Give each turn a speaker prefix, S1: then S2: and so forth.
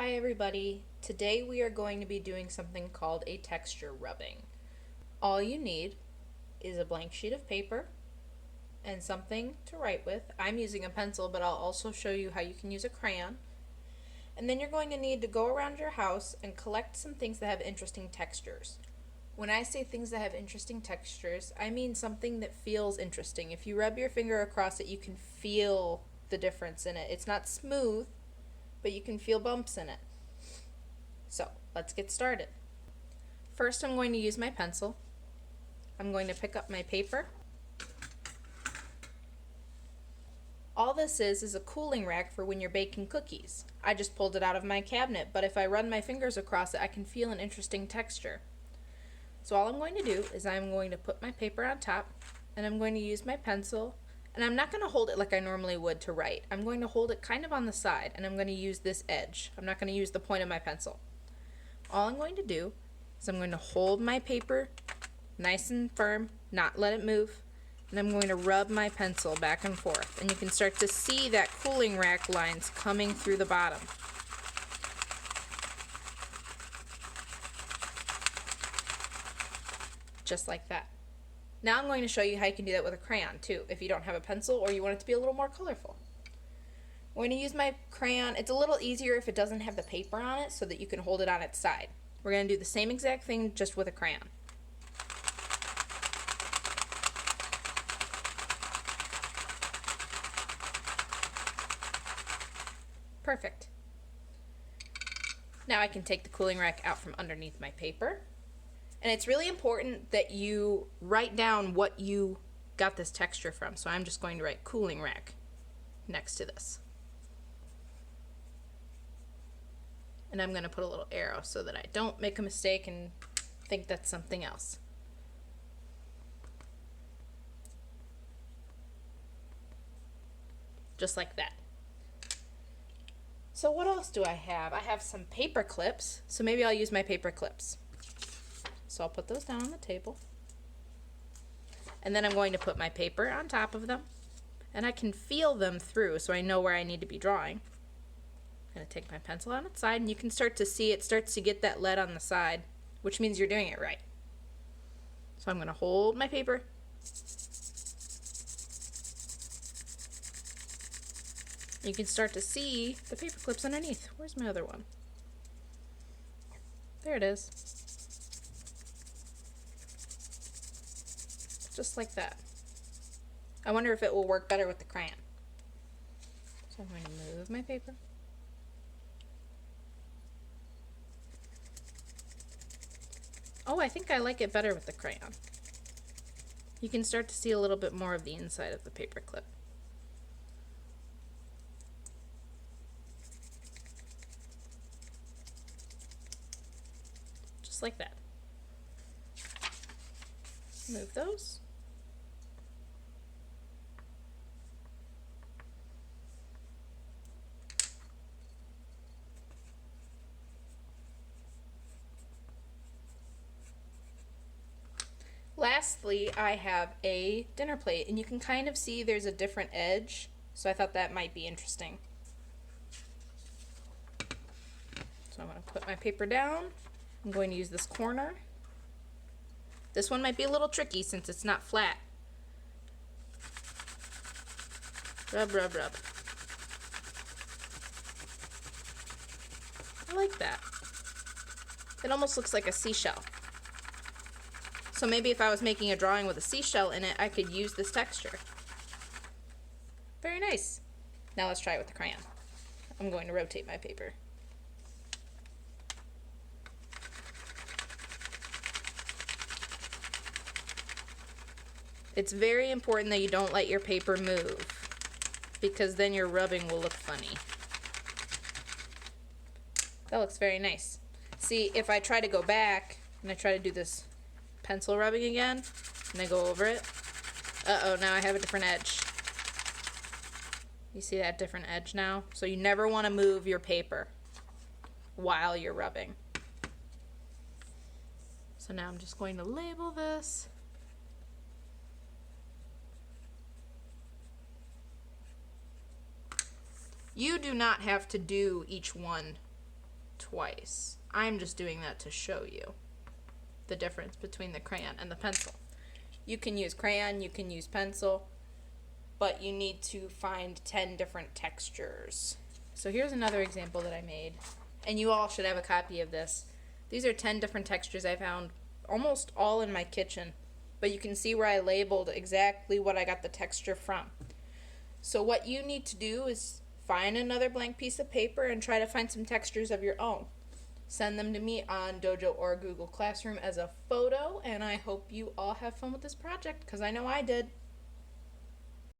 S1: Hi everybody. Today we are going to be doing something called a texture rubbing. All you need is a blank sheet of paper and something to write with. I'm using a pencil, but I'll also show you how you can use a crayon. And then you're going to need to go around your house and collect some things that have interesting textures. When I say things that have interesting textures, I mean something that feels interesting. If you rub your finger across it, you can feel the difference in it. It's not smooth, but you can feel bumps in it. So let's get started. First, I'm going to use my pencil. I'm going to pick up my paper. All this is a cooling rack for when you're baking cookies. I just pulled it out of my cabinet, but if I run my fingers across it, I can feel an interesting texture. So all I'm going to do is I'm going to put my paper on top, and I'm going to use my pencil, and I'm not going to hold it like I normally would to write. I'm going to hold it kind of on the side, and I'm going to use this edge. I'm not going to use the point of my pencil. All I'm going to do is I'm going to hold my paper nice and firm, not let it move, and I'm going to rub my pencil back and forth. And you can start to see that cooling rack lines coming through the bottom. Just like that. Now I'm going to show you how you can do that with a crayon too, if you don't have a pencil or you want it to be a little more colorful. I'm going to use my crayon. It's a little easier if it doesn't have the paper on it so that you can hold it on its side. We're going to do the same exact thing just with a crayon. Perfect. Now I can take the cooling rack out from underneath my paper. And it's really important that you write down what you got this texture from. So I'm just going to write cooling rack next to this. And I'm going to put a little arrow so that I don't make a mistake and think that's something else. Just like that. So what else do I have? I have some paper clips, so maybe I'll use my paper clips. So I'll put those down on the table. And then I'm going to put my paper on top of them. And I can feel them through so I know where I need to be drawing. I'm going to take my pencil on its side, and you can start to see it starts to get that lead on the side, which means you're doing it right. So I'm going to hold my paper. You can start to see the paper clips underneath. Where's my other one? There it is. Just like that. I wonder if it will work better with the crayon. So I'm going to move my paper. Oh, I think I like it better with the crayon. You can start to see a little bit more of the inside of the paper clip. Just like that. Move those. Lastly, I have a dinner plate, and you can kind of see there's a different edge, so I thought that might be interesting. So I'm going to put my paper down. I'm going to use this corner. This one might be a little tricky since it's not flat. Rub, rub, rub. I like that. It almost looks like a seashell. So maybe if I was making a drawing with a seashell in it, I could use this texture. Very nice. Now let's try it with the crayon. I'm going to rotate my paper. It's very important that you don't let your paper move, because then your rubbing will look funny. That looks very nice. See, if I try to go back and I try to do this pencil rubbing again, and I go over it, uh-oh, now I have a different edge. You see that different edge now? So you never want to move your paper while you're rubbing. So now I'm just going to label this. You do not have to do each one twice. I'm just doing that to show you the difference between the crayon and the pencil. You can use crayon, you can use pencil, but you need to find 10 different textures. So here's another example that I made, and you all should have a copy of this. These are 10 different textures I found, almost all in my kitchen, but you can see where I labeled exactly what I got the texture from. So what you need to do is find another blank piece of paper and try to find some textures of your own. Send them to me on Dojo or Google Classroom as a photo, and I hope you all have fun with this project, because I know I did.